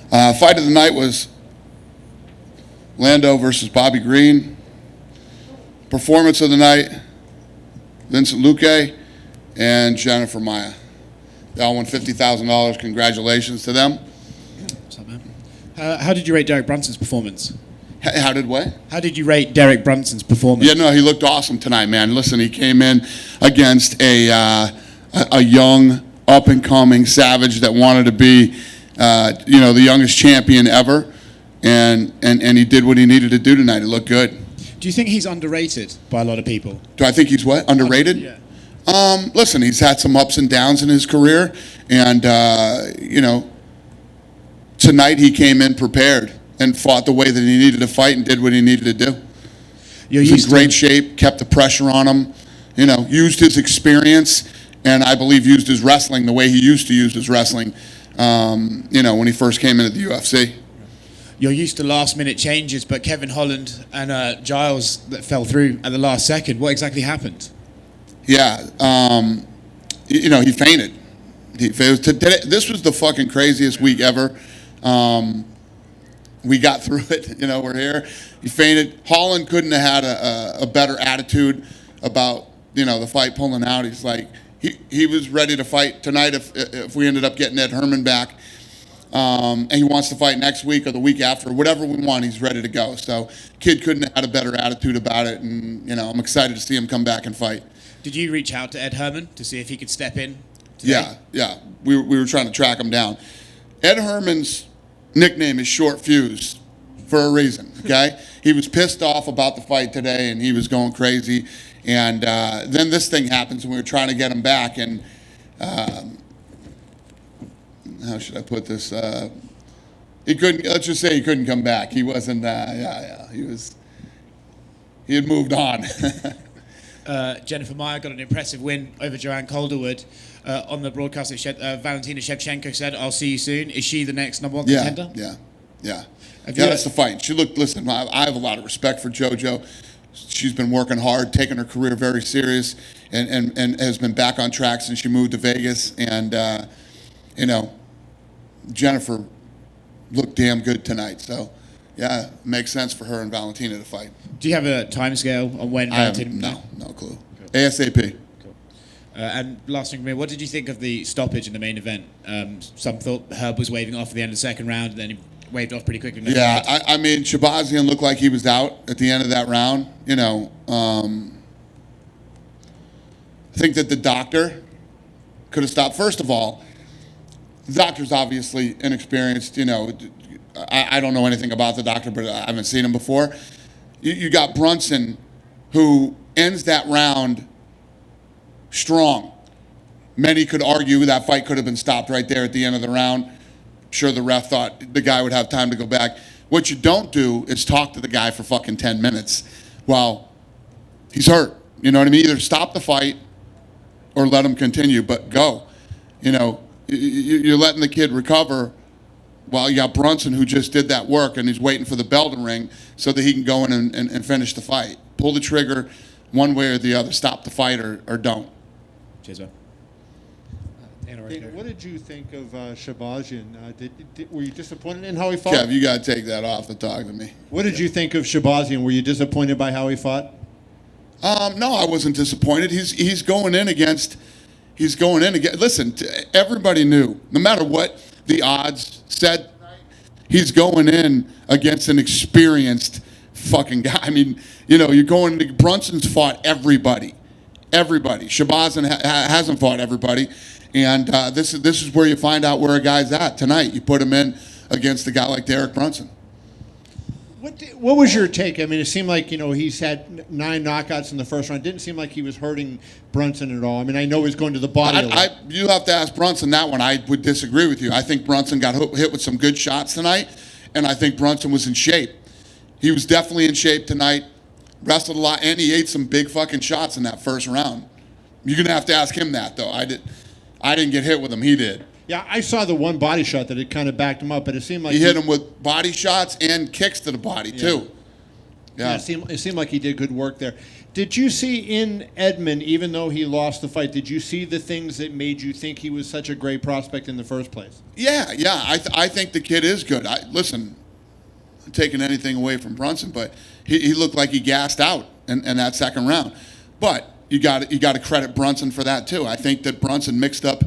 Fight of the night was Lando versus Bobby Green. Performance of the night, Vincent Luque and Jennifer Maia. They all won $50,000. Congratulations to them. What's up, man? How did you rate Derek Brunson's performance? How did what? How did you rate Derek Brunson's performance? Yeah, no, he looked awesome tonight, man. Listen, he came in against a young, up-and-coming savage that wanted to be, the youngest champion ever, and he did what he needed to do tonight. It looked good. Do you think he's underrated by a lot of people? Do I think he's what? Underrated? Yeah. Listen, he's had some ups and downs in his career, and, tonight he came in prepared and fought the way that he needed to fight and did what he needed to do. He's in great shape, kept the pressure on him, used his experience, and I believe used his wrestling the way he used to use his wrestling, when he first came into the UFC. You're used to last-minute changes, but Kevin Holland and Giles that fell through at the last second. What exactly happened? Yeah, he fainted. This was the fucking craziest week ever. We got through it. We're here. He fainted. Holland couldn't have had a better attitude about, the fight pulling out. He's like, he was ready to fight tonight if we ended up getting Ed Herman back. And he wants to fight next week or the week after. Whatever we want, he's ready to go. So kid couldn't have had a better attitude about it. And, I'm excited to see him come back and fight. Did you reach out to Ed Herman to see if he could step in today? Yeah. We were trying to track him down. Ed Herman's nickname is Short Fuse for a reason, okay? He was pissed off about the fight today, and he was going crazy. And then this thing happens, and we were trying to get him back. And how should I put this? He couldn't. Let's just say he couldn't come back. He wasn't. He had moved on. Jennifer Maia got an impressive win over Joanne Calderwood. On the broadcast, Valentina Shevchenko said, "I'll see you soon." Is she the next number one contender? Yeah. That's the fight. Listen, I have a lot of respect for Jojo. She's been working hard, taking her career very serious, and has been back on track since she moved to Vegas. And, Jennifer looked damn good tonight. So, yeah, it makes sense for her and Valentina to fight. Do you have a time scale on when Valentina? No clue. Cool. ASAP. Cool. And last thing for me, what did you think of the stoppage in the main event? Some thought Herb was waving off at the end of the second round, and then he waved off pretty quickly. Yeah, I mean, Shahbazyan looked like he was out at the end of that round. I think that the doctor could have stopped. First of all, the doctor's obviously inexperienced. I don't know anything about the doctor, but I haven't seen him before. You got Brunson, who ends that round strong. Many could argue that fight could have been stopped right there at the end of the round. Sure, the ref thought the guy would have time to go back. What you don't do is talk to the guy for fucking 10 minutes while he's hurt. You know what I mean? Either stop the fight or let him continue, but go. You're letting the kid recover while you got Brunson, who just did that work, and he's waiting for the bell to ring so that he can go in and finish the fight. Pull the trigger one way or the other. Stop the fight or don't. Cheers, man. What did you think of Shahbazyan? Were you disappointed in how he fought? Kev, you got to take that off to talk to me. What did you think of Shahbazyan? Were you disappointed by how he fought? No, I wasn't disappointed. He's going in against. Listen, everybody knew, no matter what the odds said, he's going in against an experienced fucking guy. I mean, you're going to, Brunson's fought everybody. Shahbazyan hasn't fought everybody. And this is where you find out where a guy's at tonight. You put him in against a guy like Derek Brunson. What was your take? I mean, it seemed like, he's had 9 knockouts in the first round. It didn't seem like he was hurting Brunson at all. I mean, I know he's going to the body a lot. You have to ask Brunson that one. I would disagree with you. I think Brunson got hit with some good shots tonight, and I think Brunson was in shape. He was definitely in shape tonight, wrestled a lot, and he ate some big fucking shots in that first round. You're going to have to ask him that, though. I didn't get hit with him. He did. Yeah, I saw the one body shot that it kind of backed him up, but it seemed like he hit him with body shots and kicks to the body too. Yeah. It seemed like he did good work there. Did you see in Edmen, even though he lost the fight, did you see the things that made you think he was such a great prospect in the first place? Yeah. I think the kid is good. Listen, I'm taking anything away from Brunson, but he looked like he gassed out in that second round. But you got to credit Brunson for that too. I think that Brunson mixed up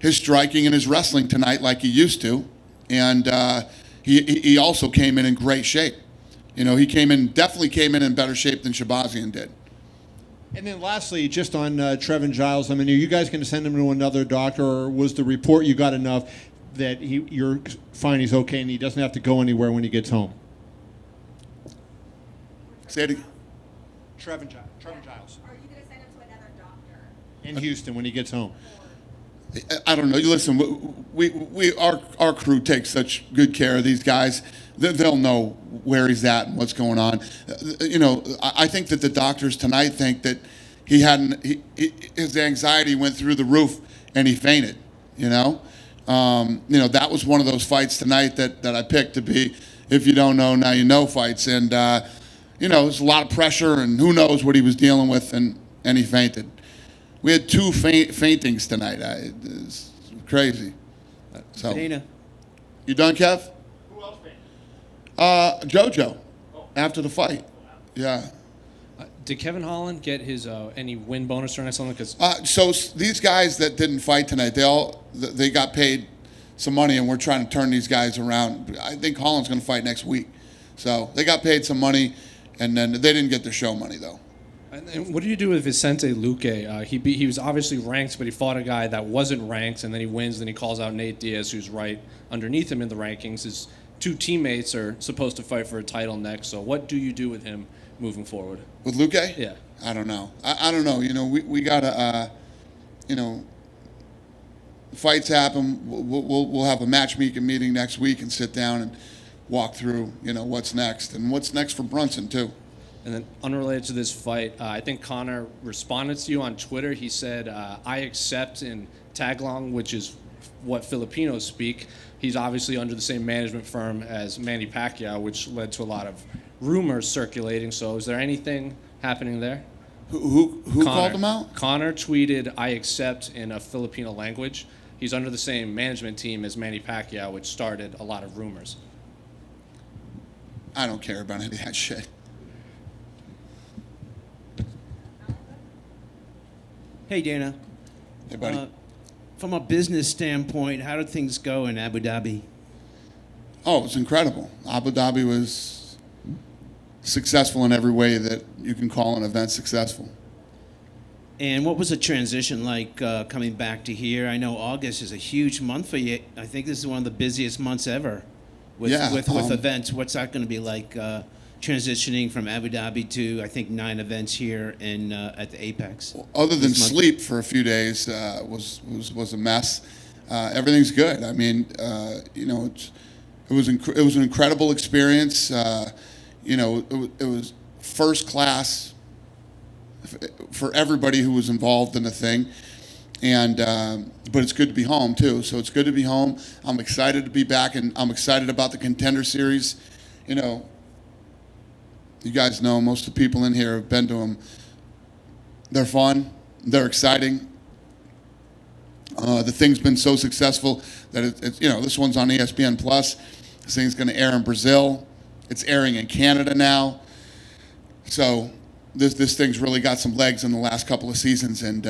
his striking and his wrestling tonight like he used to, and he also came in great shape. You know, he definitely came in better shape than Shahbazyan did. And then lastly, just on Trevin Giles, I mean, are you guys going to send him to another doctor, or was the report you got enough that you're fine, he's okay, and he doesn't have to go anywhere when he gets home? Say it again. Trevin Giles. Are you going to send him to another doctor? In Houston when he gets home. I don't know. Listen, our crew takes such good care of these guys. They'll know where he's at and what's going on. You know, I think that the doctors tonight think that his anxiety went through the roof and he fainted. You know, that was one of those fights tonight that I picked to be, if you don't know, now you know fights. And there's a lot of pressure and who knows what he was dealing with, and he fainted. We had 2 faintings tonight. It's crazy. So, Dana. You done, Kev? Who else fainted? Jojo, after the fight. Yeah. Did Kevin Holland get his any win bonus or something? Because So these guys that didn't fight tonight, they got paid some money, and we're trying to turn these guys around. I think Holland's going to fight next week. So they got paid some money, and then they didn't get their show money, though. and what do you do with Vicente Luque? He was obviously ranked, but he fought a guy that wasn't ranked, and then he wins. Then he calls out Nate Diaz, who's right underneath him in the rankings. His 2 teammates are supposed to fight for a title next. So what do you do with him moving forward? With Luque? Yeah. I don't know. I don't know. You know, we gotta. Fights happen. We'll have a matchmaking meeting next week and sit down and walk through. What's next and what's next for Brunson too. And then unrelated to this fight, I think Connor responded to you on Twitter. He said, I accept in Tagalog, which is what Filipinos speak. He's obviously under the same management firm as Manny Pacquiao, which led to a lot of rumors circulating. So is there anything happening there? Who Connor. called him out? Connor tweeted, I accept in a Filipino language. He's under the same management team as Manny Pacquiao, which started a lot of rumors. I don't care about any of that shit. Hey, Dana. Hey, buddy. From a business standpoint, how did things go in Abu Dhabi? Oh, it was incredible. Abu Dhabi was successful in every way that you can call an event successful. And what was the transition like coming back to here? I know August is a huge month for you. I think this is one of the busiest months ever with events. What's that going to be like transitioning from Abu Dhabi to, I think, 9 events here at the Apex? Other than sleep for a few days was a mess. Everything's good. I mean, it was an incredible experience. It was first class for everybody who was involved in the thing, and but it's good to be home too. So it's good to be home. I'm excited to be back, and I'm excited about the Contender Series. You guys know most of the people in here have been to them. They're fun. They're exciting. The thing's been so successful that it's this one's on ESPN Plus. This thing's going to air in Brazil. It's airing in Canada now. So this thing's really got some legs in the last couple of seasons, and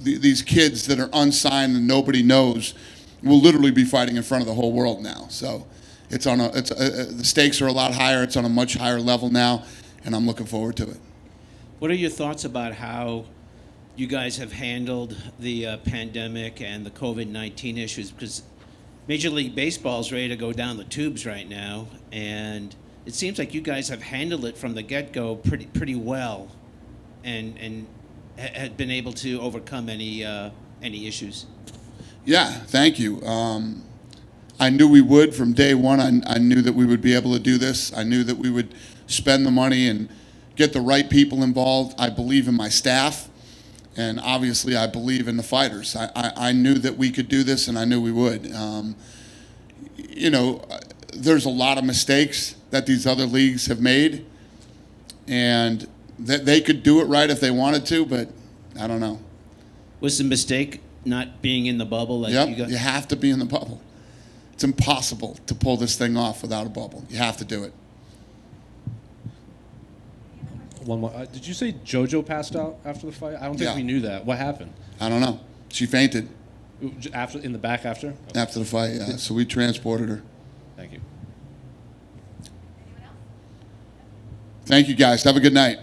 these kids that are unsigned and nobody knows will literally be fighting in front of the whole world now. So the stakes are a lot higher. It's on a much higher level now, and I'm looking forward to it. What are your thoughts about how you guys have handled the pandemic and the COVID-19 issues? Because Major League Baseball is ready to go down the tubes right now, and it seems like you guys have handled it from the get-go pretty well, and had been able to overcome any issues. Yeah, thank you. I knew we would from day one. I knew that we would be able to do this. I knew that we would spend the money and get the right people involved. I believe in my staff, and obviously I believe in the fighters. I knew that we could do this, and I knew we would. There's a lot of mistakes that these other leagues have made, and they could do it right if they wanted to, but I don't know. Was the mistake not being in the bubble? Like Yep, you have to be in the bubble. It's impossible to pull this thing off without a bubble. You have to do it. One more. Did you say Jojo passed out after the fight? I don't think Yeah. we knew that. What happened? I don't know. She fainted After in the back after? Okay. after the fight, yeah. So we transported her. Thank you. Thank you, guys. Have a good night.